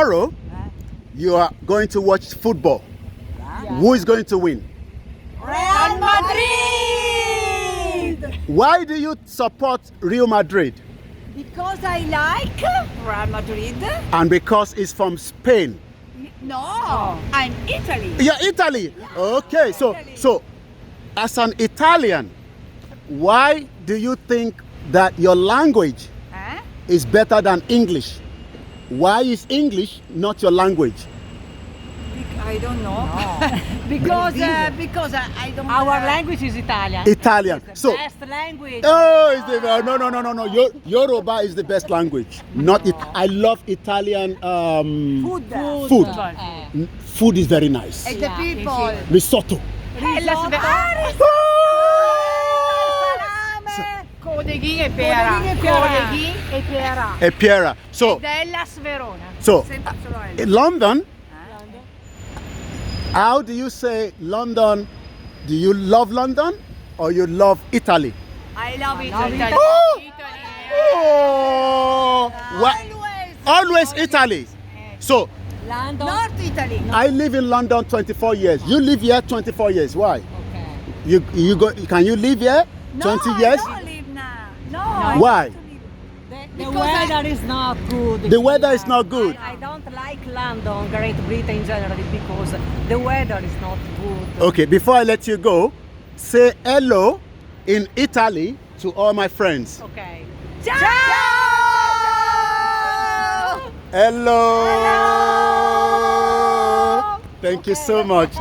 Tomorrow, you are going to watch football. Who is going to win? Réal Madrid! Why do you support Río Madrid? Because I like Réal Madrid. And because it's from Spain. No, I'm Italy. Yeah, Italy. Okay, so as an Italian, why do you think that your language is better than English? Why is English not your language? I don't know. because I don't. Our language is Italian. Italian. It's the So best language. oh, it's the, no. Yoruba is the best language. Not it. I love Italian Food. food. Food is very nice. And the people. Risotto. Codeghi e pera. Codeghi e pera. E Piera. So Della Sverona. in London, how do you say London? Do you love London or you love Italy? I love Italy. Oh, always Italy. So London. North Italy. I live in London 24 years. You live here 24 years. Why? Okay. You go? Can you live here 20 years? I don't live now. No. Why? The weather is not good. The weather is not good. I don't like London, Great Britain in general, because the weather is not good. Okay, before I let you go, say hello in Italy to all my friends. Okay. Ciao! Hello. Thank you so much.